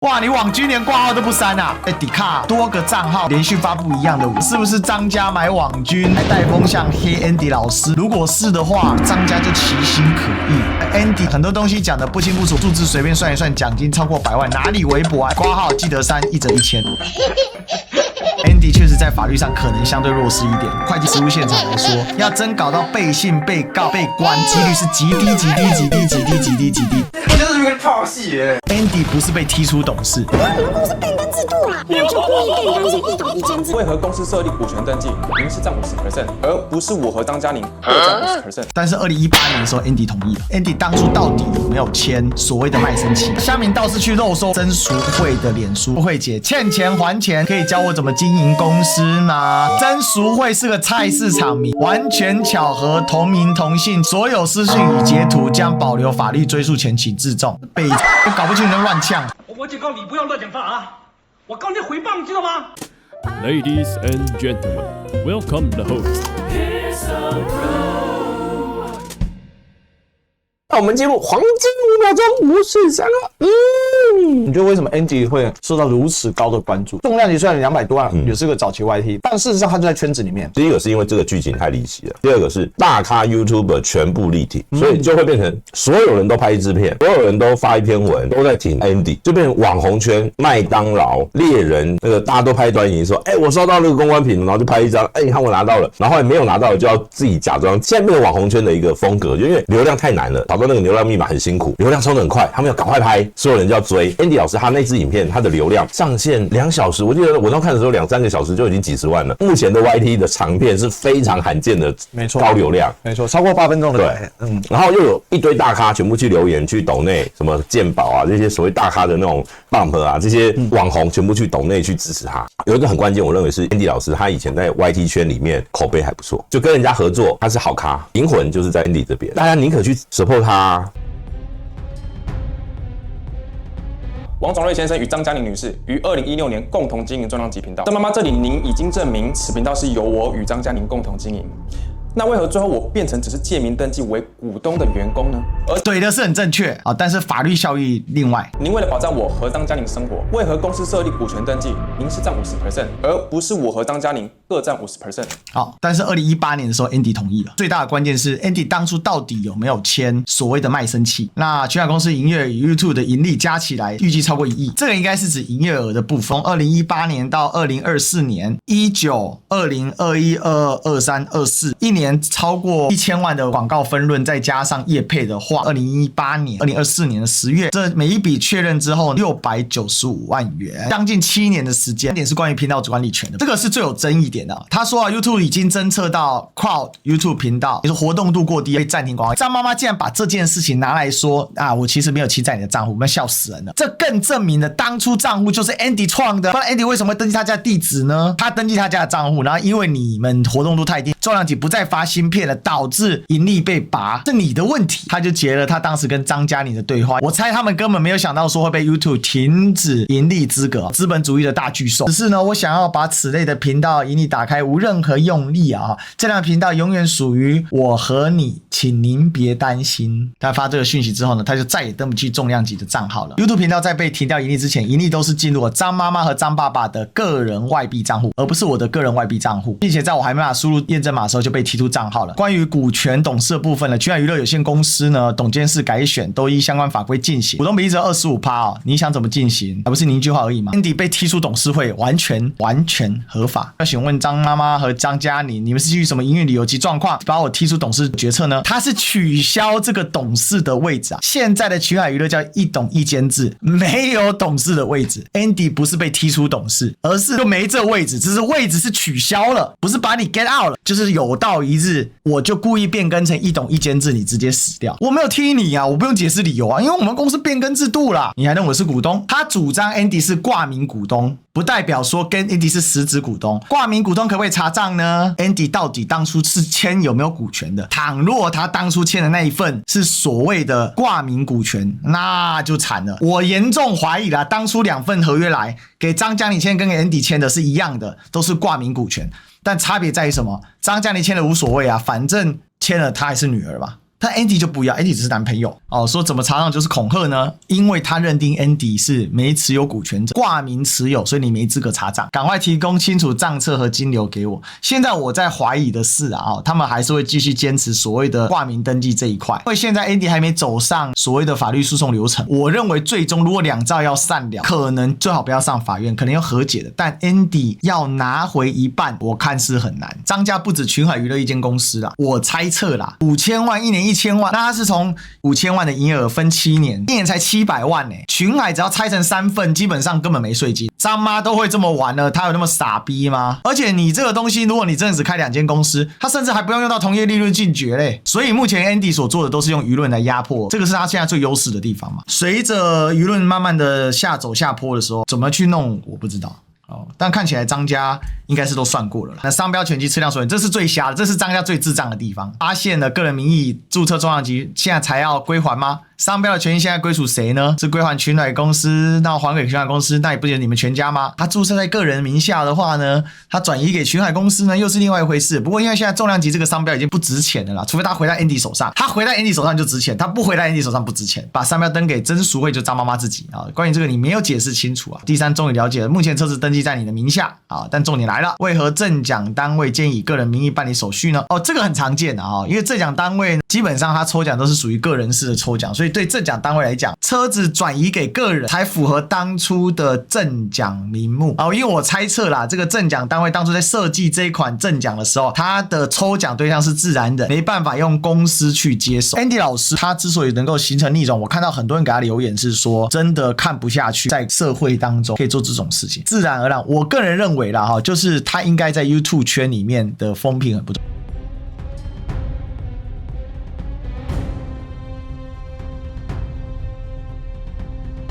哇，你网军连挂号都不删啊？迪卡多个账号连续发布一样的舞，是不是张家买网军来带风向黑 Andy 老师？如果是的话，张家就其心可疑。Andy 很多东西讲的不清不楚，数字随便算一算，奖金超过100万，哪里微博啊？挂号记得删，1折1000。Andy 确实在法律上可能相对弱势一点，会计实务现场来说，要真搞到被信、被告、被关，几率是极低。我就是个套戏耶。Andy 不是被踢出董事，你们公司变更制度了，没有就故意跟你单纯一董一监制。为何公司设立股权登记，您是占50%，而不是我和张嘉宁各占50%？但是2018年的时候 ，Andy 同意了。Andy 当初到底有没有签所谓的卖身契？乡民倒是去肉搜曾淑慧的脸书，慧姐欠钱还钱，可以教我怎么经营公司吗？曾淑慧是个菜市场迷，完全巧合，同名同姓，所有私讯与截图将保留法律追诉权，请自重。被搞不清你在乱呛。我警告你不要乱讲话啊！我告你诽谤，知道吗？ Ladies and gentlemen, welcome the host. 那我们进入黄金5秒钟，我是翔哥。你觉得为什么 Andy 会受到如此高的关注？重量级虽然200多万，也是个早期 YT， 但事实上他就在圈子里面。第一个是因为这个剧情太离奇了，第二个是大咖 YouTuber 全部力挺，所以就会变成所有人都拍一支片，所有人都发一篇文，都在挺 Andy， 就变成网红圈、麦当劳、猎人那个大家都拍短影音说，我收到那个公关品，然后就拍一张，你看我拿到了，然后后来没有拿到的就要自己假装。现在变成网红圈的一个风格，就因为流量太难了，找到那个流量密码很辛苦，流量冲得很快，他们要赶快拍，所有人就要追。Andy 老师他那支影片，他的流量上线2小时，我记得我当看的时候2-3个小时就已经几十万了。目前的 YT 的长片是非常罕见的，没错，高流量，没错，超过8分钟的。对，然后又有一堆大咖全部去留言去抖内，什么健保啊这些所谓大咖的那种 bump 啊，这些网红全部去抖内去支持他。有一个很关键，我认为是 Andy 老师他以前在 YT 圈里面口碑还不错，就跟人家合作，他是好咖，灵魂就是在 Andy 这边，大家宁可去 support 他啊。王总瑞先生与张嘉玲女士于2016年共同经营重量级频道。张妈妈，这里您已经证明此频道是由我与张嘉玲共同经营。那为何最后我变成只是借名登记为股东的员工呢？怼的是很正确啊，但是法律效益另外。您为了保障我和张嘉玲生活，为何公司设立股权登记，您是占50%，而不是我和张嘉玲各占50%？好，但是2018年的时候 ，Andy 同意了。最大的关键是 Andy 当初到底有没有签所谓的卖身契？那全海公司营业与 YouTube 的盈利加起来预计超过1亿，这个应该是指营业额的部分。从2018年到2024年，19、20、21、22、23、24，一年超过1000万的广告分润，再加上业配的话，2018年、2024年的10月，这每一笔确认之后695万元，将近7年的时间。点是关于频道主管理权的，这个是最有争议点的。他说啊 ，YouTube 已经侦测到 Crowd YouTube 频道，也是活动度过低，被暂停广告。张妈妈竟然把这件事情拿来说啊，我其实没有欺诈你的账户，我们笑死人了。这更证明了当初账户就是 Andy 创的。不然 Andy 为什么会登记他家的地址呢？他登记他家的账户，然后因为你们活动度太低，重量级不再发新片了，导致盈利被拔，是你的问题。他就截了他当时跟张嘉玲的对话。我猜他们根本没有想到说会被 YouTube 停止盈利资格，资本主义的大巨兽。只是呢，我想要把此类的频道盈利打开，无任何用力啊！这样的频道永远属于我和你，请您别担心。他发这个讯息之后呢，他就再也登不去重量级的账号了。YouTube 频道在被停掉盈利之前，盈利都是进入了张妈妈和张爸爸的个人外币账户，而不是我的个人外币账户，并且在我还没办法输入验证码的时候就被踢出账号了。关于股权董事的部分呢，全海娱乐有限公司呢，董监事改选都依相关法规进行，股东比例只有25%哦，你想怎么进行？还不是你一句话而已吗 ？Andy 被踢出董事会，完全合法。要询问张妈妈和张嘉玲，你们是基于什么营运理由及状况把我踢出董事决策呢？他是取消这个董事的位置啊。现在的全海娱乐叫一董一监制，没有董事的位置。Andy 不是被踢出董事，而是就没这位置，只是位置是取消了，不是把你 get out 了，就是有朝一日我就故意变更成一董一监制，你直接死掉。我没有踢你啊，我不用解释理由啊，因为我们公司变更制度啦。你还认为我是股东？他主张 Andy 是挂名股东，不代表说跟 Andy 是实质股东。挂名股东可不可以查账呢？ Andy 到底当初是签有没有股权的？倘若他当初签的那一份是所谓的挂名股权，那就惨了。我严重怀疑啦，当初2份合约来给张嘉玲签跟给 Andy 签的是一样的，都是挂名股权，但差别在于什么？张嘉玲签的无所谓啊，反正签了她还是女儿嘛。但 Andy 就不一样 ，Andy 只是男朋友哦。说怎么查上就是恐吓呢？因为他认定 Andy 是没持有股权者，挂名持有，所以你没资格查账，赶快提供清楚账册和金流给我。现在我在怀疑的是他们还是会继续坚持所谓的挂名登记这一块，因为现在 Andy 还没走上所谓的法律诉讼流程。我认为最终如果两造要善了，可能最好不要上法院，可能要和解的。但 Andy 要拿回一半，我看是很难。张家不止群海娱乐一间公司啦，我猜测啦，5000万一年1000万，那他是从5000万的营业额分7年，一年才700万呢。群海只要拆成3份，基本上根本没税金。张妈都会这么玩了，他有那么傻逼吗？而且你这个东西，如果你真的只开2间公司，他甚至还不用用到同业利润禁绝嘞。所以目前 Andy 所做的都是用舆论来压迫，这个是他现在最优势的地方嘛。随着舆论慢慢的下坡的时候，怎么去弄我不知道。但看起来张家应该是都算过了啦。那商标权及车辆所有，这是最瞎的，这是张家最智障的地方。发现了个人名义注册重量级，现在才要归还吗？商标的权益现在归属谁呢？是归还群海公司，那还给群海公司，那也不觉得你们全家吗？他注册在个人名下的话呢，他转移给群海公司呢，又是另外一回事。不过因为现在重量级这个商标已经不值钱了啦，除非他回到 Andy 手上，他回到 Andy 手上就值钱，他不回到 Andy 手上不值钱。把商标登给真赎会就张妈妈自己啊。关于这个你没有解释清楚啊。第三，终于了解了，目前车子登记在你的名下啊，但重点来了，为何证奖单位建议以个人名义办理手续呢？这个很常见的因为证奖单位基本上他抽奖都是属于个人式的抽奖，所以对证奖单位来讲，车子转移给个人才符合当初的证奖名目因为我猜测啦，这个证奖单位当初在设计这一款证奖的时候，他的抽奖对象是自然人，没办法用公司去接手。Andy 老师他之所以能够形成逆转，我看到很多人给他留言是说，真的看不下去在社会当中可以做这种事情，自然而然，我个人认为啦就是他应该在 YouTube 圈里面的风评很不错。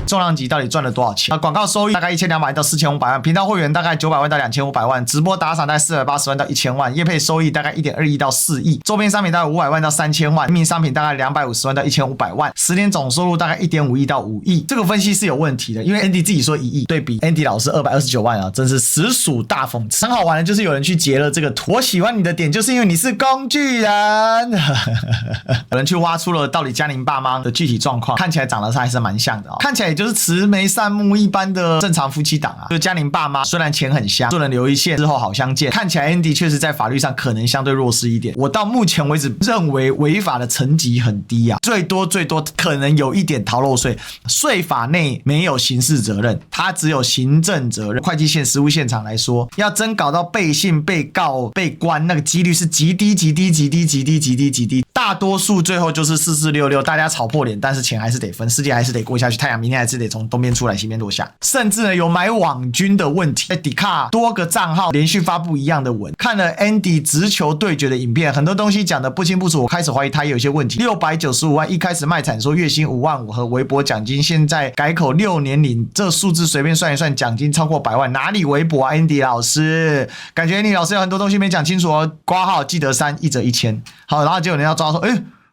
重量级到底赚了多少钱？广告收益大概1200万到4500万，频道会员大概900万到2500万，直播打赏大概480万到1000万，业配收益大概1.2亿到4亿，周边商品大概500万到3000万，联名商品大概250万到1500万，10年总收入大概1.5亿到5亿。这个分析是有问题的，因为 Andy 自己说1亿，对比 Andy 老师229万啊，真是实属大讽刺。很好玩的就是有人去截了这个图，我喜欢你的点就是因为你是工具人。有人去挖出了到底嘉宁爸妈的具体状况，看起来长得还是蛮像的看起来也就是慈眉善目一般的正常夫妻档就嘉宁爸妈虽然钱很香，做人留一线，之后好相见，看起来 Andy 确实在法律上可能相对弱势一点。我到目前为止认为违法的层级很低最多可能有一点逃漏税，税法内没有刑事责任，它只有行政责任。会计线实务现场来说，要真搞到被信、被告、被关，那个几率是极低，大多数最后就是4466，大家吵破脸，但是钱还是得分，世界还是得过下去，太阳明天还是得从东边出来西边落下。甚至呢有买网军的问题，在 Dcard 多个账号连续发布一样的文，看了 Andy 直球对决的影片，很多东西讲得不清不楚，我开始怀疑他有一些问题。695万一开始卖惨说月薪5万5和微薄奖金，现在改口6年领，这数字随便算一算，奖金超过100万，哪里微薄Andy 老师，感觉 Andy 老师有很多东西没讲清楚括号记得3，一折1000。好，然后就有人要抓说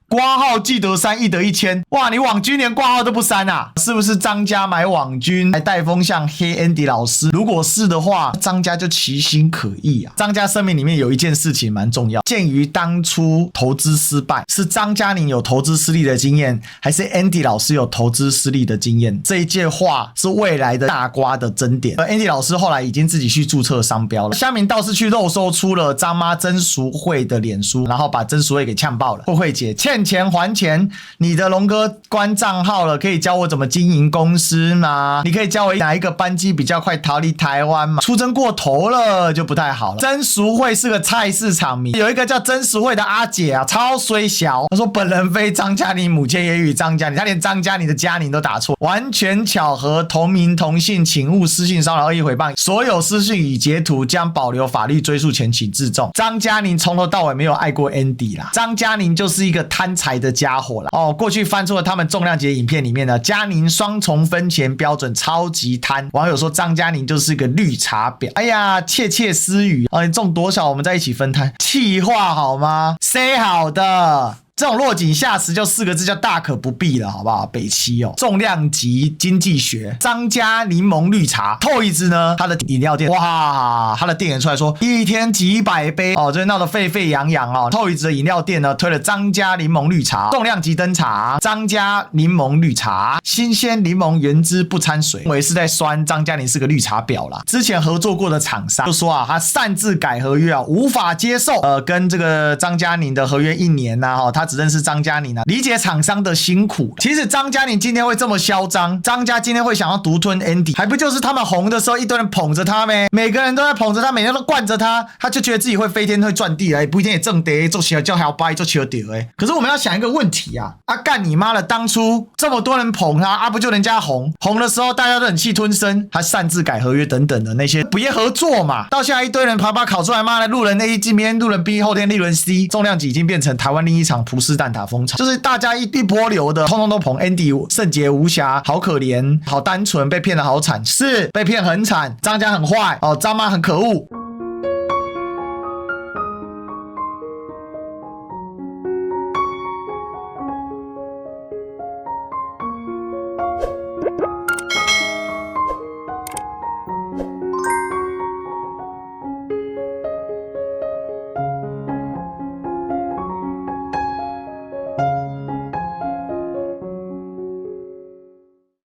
挂号记得删1得1000，哇，你网军连挂号都不删啊？是不是张家买网军来带风向黑 Andy 老师？如果是的话，张家就其心可疑啊。张家声明里面有一件事情蛮重要，鉴于当初投资失败，是张嘉宁有投资失利的经验，还是 Andy 老师有投资失利的经验？这一件话是未来的大瓜的争点。而 Andy 老师后来已经自己去注册商标了，乡民倒是去肉搜出了张妈曾淑慧的脸书，然后把曾淑慧给呛爆了。慧姐欠钱还钱，你的龙哥关账号了，可以教我怎么经营公司吗？你可以教我哪一个班机比较快逃离台湾吗？出征过头了就不太好了。曾淑慧是个菜市场迷，有一个叫曾淑慧的阿姐超衰小，她说本人非张嘉宁，母亲也与张嘉宁，她连张嘉宁的嘉宁都打错，完全巧合，同名同姓，请勿私信骚扰恶意诽谤，所有私讯与截图将保留法律追诉权，请自重。张嘉宁从头到尾没有爱过 Andy 啦，张嘉宁就是一个贪财的家伙啦。过去翻出了他们重量级的影片里面呢，嘉宁双重分钱标准超级贪，网友说张嘉宁就是个绿茶婊。哎呀，窃窃私语你中多少我们在一起分摊，气话好吗？ say 好的这种落井下石就4个字叫大可不必了，好不好？北七哦，重量级经济学，张家柠檬绿茶 ，Toys 呢，它的饮料店，哇，它的店员出来说一天几百杯哦，这闹得沸沸扬扬哦。Toys 的饮料店呢推了张家柠檬绿茶，重量级登场，张家柠檬绿茶，新鲜柠檬原汁不掺水，我也是在酸张嘉宁是个绿茶婊啦。之前合作过的厂商就说啊，他擅自改合约啊，无法接受跟这个张嘉宁的合约1年呐，他只认识张嘉宁啊，理解厂商的辛苦。其实张嘉宁今天会这么嚣张，张家今天会想要独吞 Andy， 还不就是他们红的时候一堆人捧着他咩？每个人都在捧着他，每天都惯着他，他就觉得自己会飞天会转地了，不一定也正得做小叫还要掰做球屌哎。可是我们要想一个问题啊，干你妈的，当初这么多人捧他不就人家红的时候大家都忍气吞声，他擅自改合约等等的那些不业合作嘛，到现在一堆人把考出来骂了，路人 A 今天路人 B 后天路人 C， 重量级已经变成台湾另一场普斯蛋挞风潮，就是大家一波流的通通都捧 Andy 圣洁无瑕，好可怜好单纯，被骗得好惨，是被骗很惨，张家很坏哦，张妈很可恶。